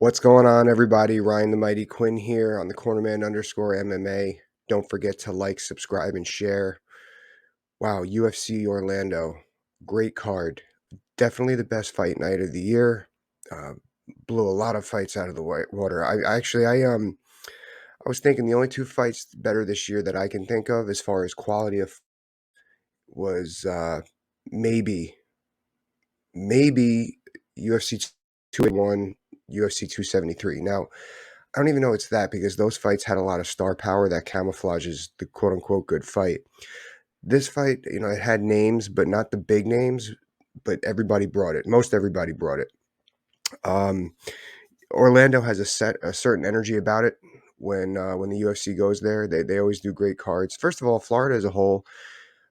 What's going on, everybody? Ryan the Mighty Quinn here on the Cornerman underscore MMA. Don't forget to like, subscribe, and share. Wow, UFC Orlando. Great card. Definitely the best fight night of the year. Uh, Blew a lot of fights out of the water. I was thinking the only two fights better this year that I can think of as far as quality of was maybe maybe UFC 281, UFC 273. Now, I don't even know it's that because those fights had a lot of star power that camouflages the quote unquote good fight. This fight, it had names, but not the big names, but everybody brought it. Most everybody brought it. Um, Orlando has a certain energy about it when the UFC goes there. They always do great cards. First of all, Florida as a whole,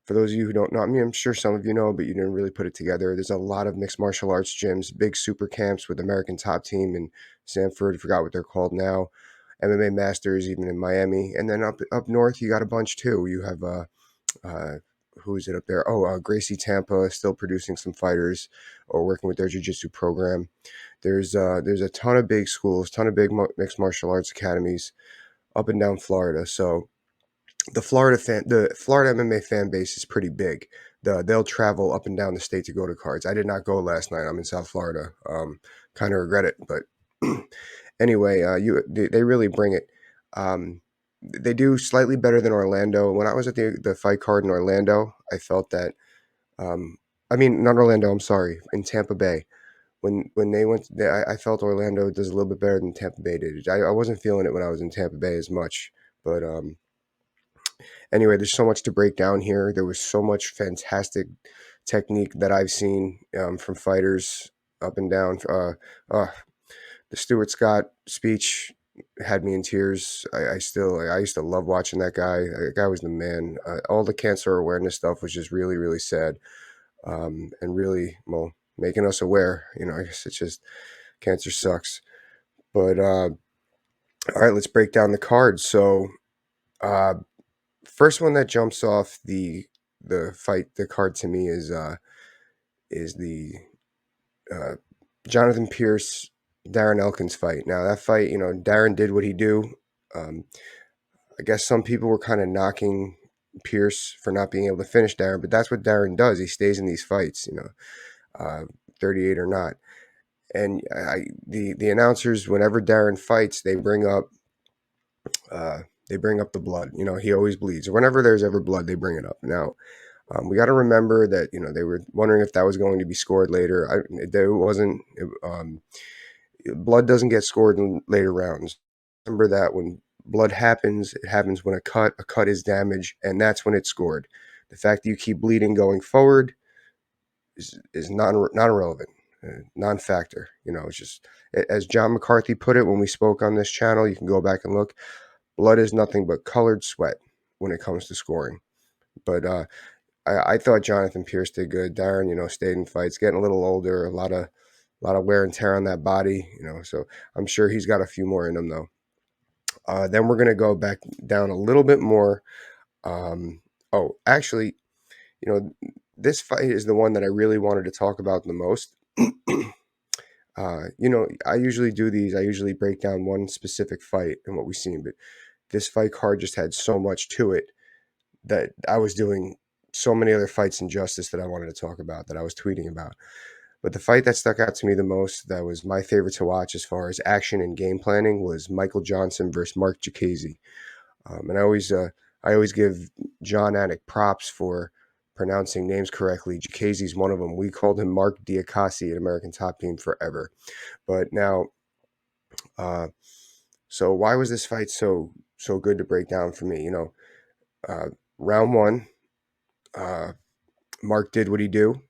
for those of you who don't know, I mean, I'm sure some of you know, but you didn't really put it together. There's a lot of mixed martial arts gyms, big super camps with American Top Team in Sanford. I forgot what they're called now. MMA Masters, even in Miami, and then up north, you got a bunch too. You have uh, who is it up there? Oh, Gracie Tampa is still producing some fighters or working with their jiu-jitsu program. There's a ton of big schools, ton of big mixed martial arts academies up and down Florida. So the Florida MMA fan base is pretty big. They'll travel up and down the state to go to cards. I did not go last night. I'm in South Florida. Kind of regret it, but anyway, they really bring it. They do slightly better than Orlando. When I was at the fight card in Orlando, I felt that. Um, I mean, not Orlando. I'm sorry, in Tampa Bay. When they went, I felt Orlando does a little bit better than Tampa Bay did. I wasn't feeling it when I was in Tampa Bay as much, but anyway, there's so much to break down here. There was so much fantastic technique that I've seen from fighters up and down. The Stuart Scott speech had me in tears. I used to love watching that guy. That guy was the man. All the cancer awareness stuff was just really, really sad, and really, well, making us aware. I guess it's just cancer sucks. But all right, let's break down the card. So, uh, first one that jumps off the card to me is the uh, Jonathan Pearce Darren Elkins fight. Now that fight, Darren did what he do. Um, I guess some people were kind of knocking Pierce for not being able to finish Darren, but that's what Darren does. He stays in these fights, uh, 38 or not. And the announcers, whenever Darren fights, uh, they bring up the blood. He always bleeds. Whenever there's ever blood, they bring it up. Now, we got to remember that they were wondering if that was going to be scored later. It wasn't. Blood doesn't get scored in later rounds. Remember that when blood happens, it happens when a cut is damaged, and that's when it's scored. The fact that you keep bleeding going forward is not irrelevant, non-factor. It's just as John McCarthy put it when we spoke on this channel. You can go back and look. Blood is nothing but colored sweat when it comes to scoring. But I thought Jonathan Pierce did good. Darren, stayed in fights, getting a little older, a lot of wear and tear on that body, so I'm sure he's got a few more in him though. Then we're gonna go back down a little bit more. Oh, actually, you know, this fight is the one that I really wanted to talk about the most. I usually do these. I usually break down one specific fight and what we've seen, but this fight card just had so much to it that I was doing so many other fights in justice that I wanted to talk about, that I was tweeting about. But the fight that stuck out to me the most, that was my favorite to watch as far as action and game planning, was Michael Johnson versus Marc Diakiese. And I always give John Anik props for pronouncing names correctly. Diakiese's one of them. We called him Marc Diakiese at American Top Team forever. But now, uh, so why was this fight so good to break down for me? Uh, round one, uh, Mark did what he do.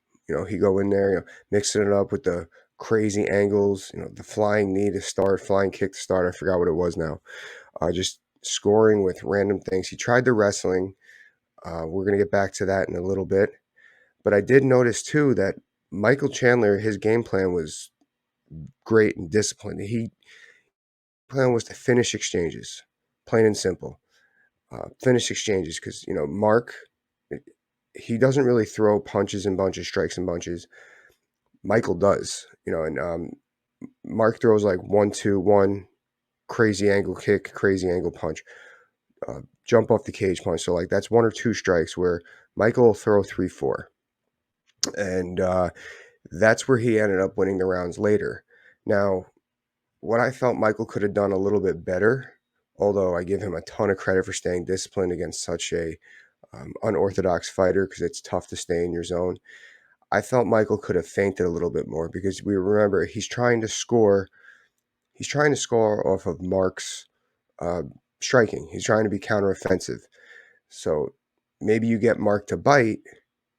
He go in there, mixing it up with the crazy angles, the flying knee to start, flying kick to start. I forgot what it was now. Just scoring with random things. He tried the wrestling. We're going to get back to that in a little bit. But I did notice, too, that Michael Chandler, his game plan was great and disciplined. He plan was to finish exchanges, plain and simple. Finish exchanges because, Mark, he doesn't really throw punches and bunches, strikes and bunches. Michael does, and Mark throws like 1-2-1, crazy angle kick, crazy angle punch, jump off the cage punch. So like that's 1 or 2 strikes where Michael will throw 3-4, and that's where he ended up winning the rounds later. Now, what I felt Michael could have done a little bit better, although I give him a ton of credit for staying disciplined against such a unorthodox fighter, because it's tough to stay in your zone. I felt Michael could have feinted a little bit more, because we remember he's trying to score. He's trying to score off of Mark's uh, striking. He's trying to be counteroffensive. So maybe you get Mark to bite,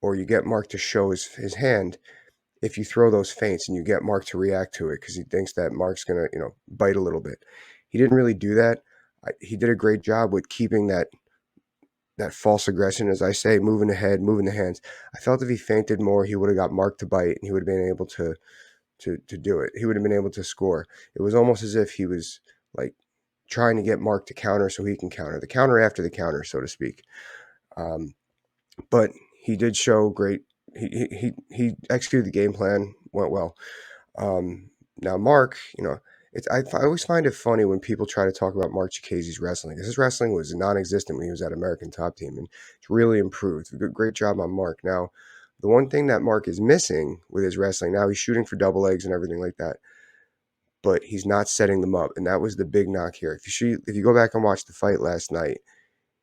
or you get Mark to show his hand if you throw those feints and you get Mark to react to it, because he thinks that Mark's going to, bite a little bit. He didn't really do that. He did a great job with keeping that false aggression, as I say, moving the head, moving the hands. I felt if he feinted more, he would have got Mark to bite, and he would have been able to do it. He would have been able to score. It was almost as if he was like trying to get Mark to counter so he can counter the counter after the counter, so to speak. Um, but he did show great. He executed the game plan, went well. Now Mark, I always find it funny when people try to talk about Marc Diakiese's wrestling, because his wrestling was non-existent when he was at American Top Team, and it's really improved. Great job on Mark. Now, the one thing that Mark is missing with his wrestling, now he's shooting for double legs and everything like that, but he's not setting them up, and that was the big knock here. If you go back and watch the fight last night,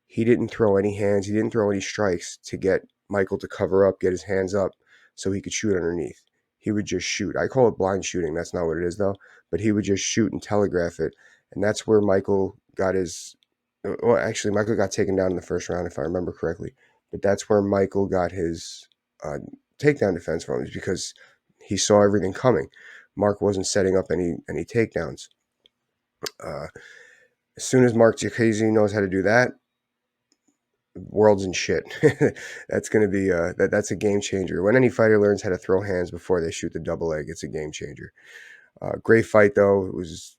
he didn't throw any hands. He didn't throw any strikes to get Michael to cover up, get his hands up so he could shoot underneath. He would just shoot. I call it blind shooting. That's not what it is, though. But he would just shoot and telegraph it. And that's where Michael got his. Well, actually, Michael got taken down in the first round, if I remember correctly. But that's where Michael got his takedown defense from, is because he saw everything coming. Mark wasn't setting up any takedowns. As soon as Marc Diakiese knows how to do that, world's in shit. That's going to be that's a game changer. When any fighter learns how to throw hands before they shoot the double leg, it's a game changer. Great fight though. It was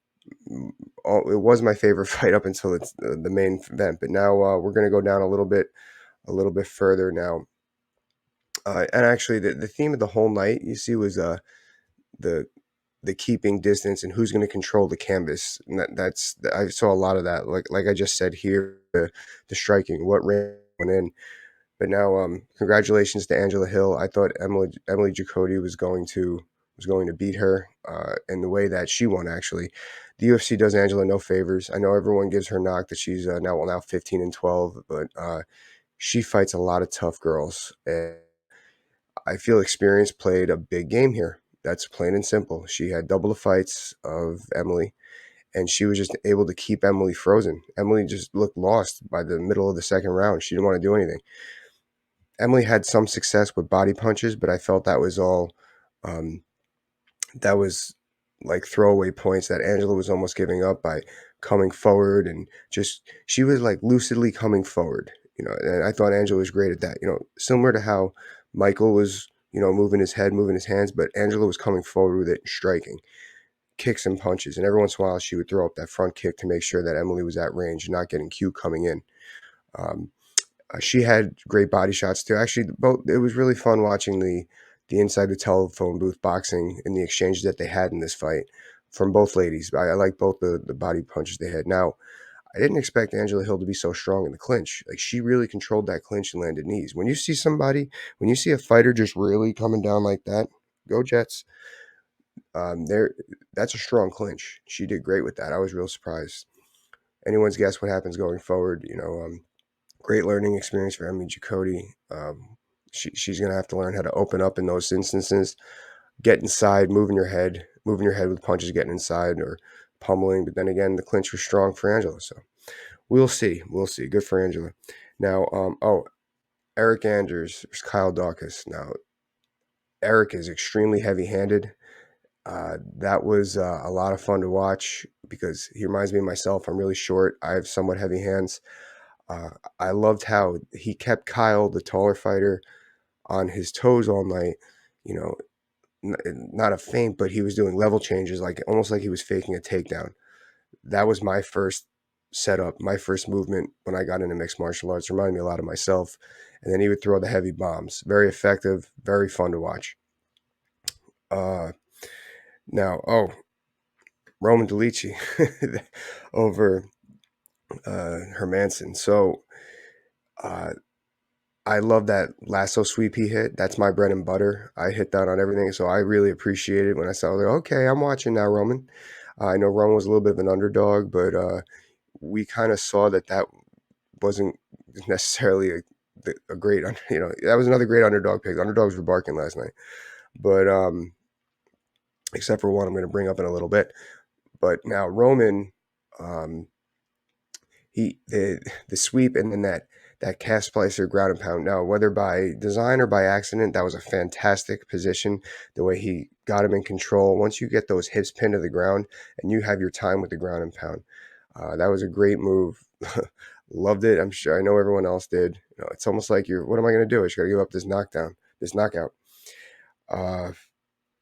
my favorite fight up until it's the main event. But now we're going to go down a little bit further now. And actually, the theme of the whole night, you see, was the keeping distance and who's going to control the canvas. And that's I saw a lot of that. Like I just said here, the striking, what ran in. But now, congratulations to Angela Hill. I thought Emily Jacoby was going to beat her in the way that she won. Actually, the UFC does Angela no favors. I know everyone gives her knock that she's now 15-12, but she fights a lot of tough girls, and I feel experience played a big game here. That's plain and simple. She had double the fights of Emily, and she was just able to keep Emily frozen. Emily just looked lost by the middle of the second round. She didn't want to do anything. Emily had some success with body punches, but I felt that was all that was like throwaway points that Angela was almost giving up by coming forward, and just she was like lucidly coming forward, and I thought Angela was great at that, similar to how Michael was, moving his head, moving his hands, but Angela was coming forward with it and striking kicks and punches, and every once in a while she would throw up that front kick to make sure that Emily was at range and not getting cute coming in. She had great body shots too. Actually, both it was really fun watching the inside the telephone booth boxing and the exchanges that they had in this fight from both ladies. I like both the body punches they had. Now, I didn't expect Angela Hill to be so strong in the clinch. Like, she really controlled that clinch and landed knees. When you see a fighter just really coming down like that, go Jets. There, that's a strong clinch. She did great with that. I was real surprised. Anyone's guess what happens going forward. Great learning experience for Emily Jacoby. She's going to have to learn how to open up in those instances, get inside, moving your head with punches, getting inside or pummeling. But then again, the clinch was strong for Angela. So we'll see. Good for Angela. Now, Eric Anders versus Kyle Dawkins. Now, Eric is extremely heavy-handed. That was a lot of fun to watch because he reminds me of myself. I'm really short. I have somewhat heavy hands. I loved how he kept Kyle, the taller fighter, on his toes all night. Not a feint, but he was doing level changes, like almost like he was faking a takedown. That was my first setup, my first movement when I got into mixed martial arts. Reminded me a lot of myself. And then he would throw the heavy bombs. Very effective, very fun to watch. Now, Roman Delici over Hermanson. So uh, I love that lasso sweep he hit. That's my bread and butter. I hit that on everything. So I really appreciated when I saw, like, okay, I'm watching now, Roman. I know Roman was a little bit of an underdog, but we kind of saw that wasn't necessarily a great, that was another great underdog pick. The underdogs were barking last night, but except for one I'm going to bring up in a little bit. But now Roman, um, the sweep and then that calf splicer ground and pound. Now, whether by design or by accident, that was a fantastic position. The way he got him in control. Once you get those hips pinned to the ground and you have your time with the ground and pound, that was a great move. Loved it. I'm sure I know everyone else did. It's almost like what am I going to do? I just got to give up this knockout. Uh,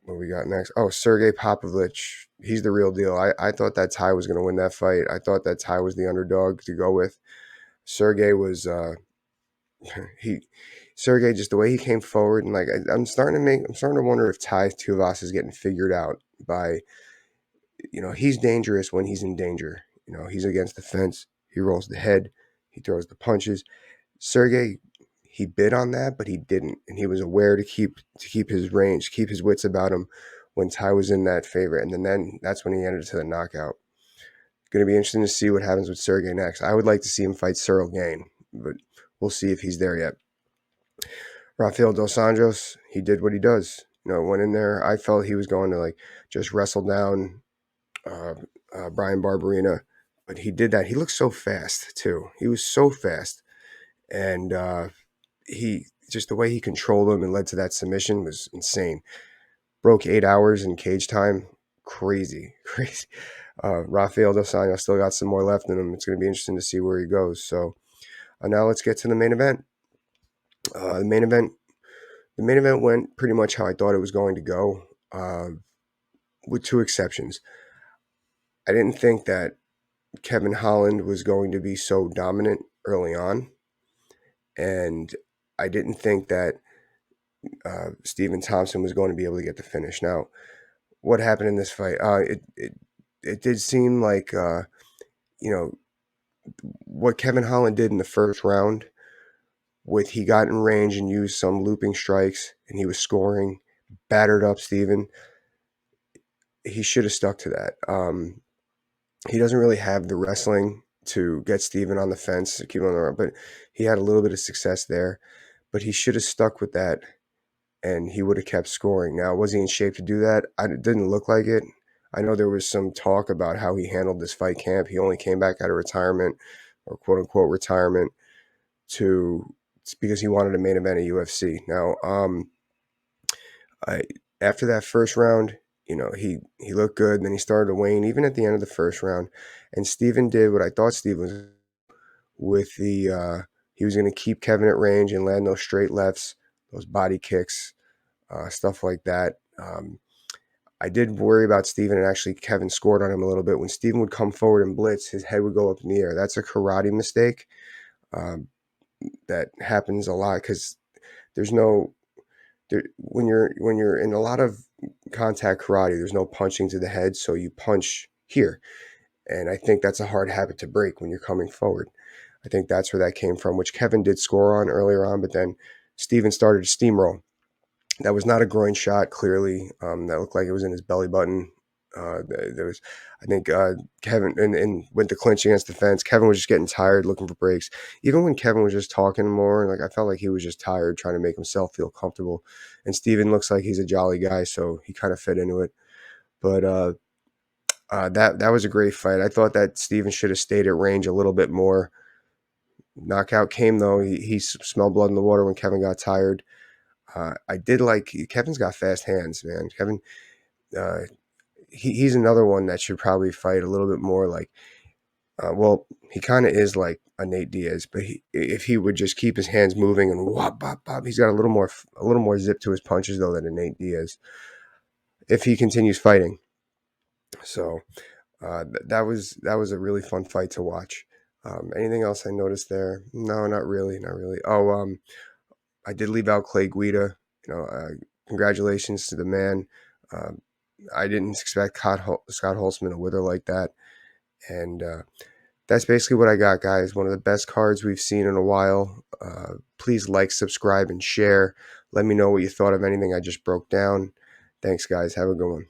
what we got next? Oh, Sergey Popovich. He's the real deal. I thought that Tai was going to win that fight. I thought that Tai was the underdog to go with. Sergey was he Sergey, just the way he came forward, and like I'm starting to wonder if Tai Tuivasa is getting figured out by, he's dangerous when he's in danger. He's against the fence. He rolls the head. He throws the punches. Sergey, he bid on that, but he didn't, and he was aware to keep his range, keep his wits about him when Tai was in that favor, and then that's when he entered to the knockout. Going to be interesting to see what happens with Sergey next. I would like to see him fight Cyril Gane, but we'll see if he's there yet. Rafael Dos Anjos, he did what he does. Went in there. I felt he was going to just wrestle down Brian Barberina, but he did that. He looked so fast too. He was so fast, and he just the way he controlled him and led to that submission was insane. Broke 8 hours in cage time. Crazy, crazy. Rafael Dos Anjos still got some more left in him. It's going to be interesting to see where he goes. So now let's get to the main event. The main event went pretty much how I thought it was going to go, with two exceptions. I didn't think that Kevin Holland was going to be so dominant early on, and I didn't think that Stephen Thompson was going to be able to get the finish. Now, what happened in this fight? It did seem like what Kevin Holland did in the first round. He got in range and used some looping strikes, and he was scoring, battered up Stephen. He should have stuck to that. He doesn't really have the wrestling to get Stephen on the fence, to keep him on the run, but he had a little bit of success there. But he should have stuck with that, and he would have kept scoring. Now, was he in shape to do that? It didn't look like it. I know there was some talk about how he handled this fight camp. He only came back out of retirement, or quote unquote retirement, because he wanted a main event at UFC. Now, after that first round, he looked good. And then he started to wane, even at the end of the first round. And Steven did what I thought Steven was with he was going to keep Kevin at range and land those straight lefts, those body kicks, stuff like that. I did worry about Steven, and actually Kevin scored on him a little bit. When Steven would come forward and blitz, his head would go up in the air. That's a karate mistake that happens a lot, because there's no when you're in a lot of contact karate, there's no punching to the head, so you punch here, and I think that's a hard habit to break when you're coming forward. I think that's where that came from, which Kevin did score on earlier on, but then Steven started to steamroll. That was not a groin shot, clearly. That looked like it was in his belly button. There was, I think, Kevin and went to clinch against the fence. Kevin was just getting tired, looking for breaks. Even when Kevin was just talking more, I felt like he was just tired, trying to make himself feel comfortable. And Steven looks like he's a jolly guy, so he kind of fit into it. But that was a great fight. I thought that Steven should have stayed at range a little bit more. Knockout came, though. He smelled blood in the water when Kevin got tired. I did like Kevin's got fast hands, man. Kevin, he's another one that should probably fight a little bit more like. He kind of is like a Nate Diaz, but if he would just keep his hands moving and whop, bop, bop, he's got a little more zip to his punches though than a Nate Diaz. If he continues fighting, so that was a really fun fight to watch. Anything else I noticed there? No, not really. Oh, I did leave out Clay Guida. Congratulations to the man. I didn't expect Scott Holtzman to wither like that. And that's basically what I got, guys. One of the best cards we've seen in a while. Please like, subscribe, and share. Let me know what you thought of anything I just broke down. Thanks, guys. Have a good one.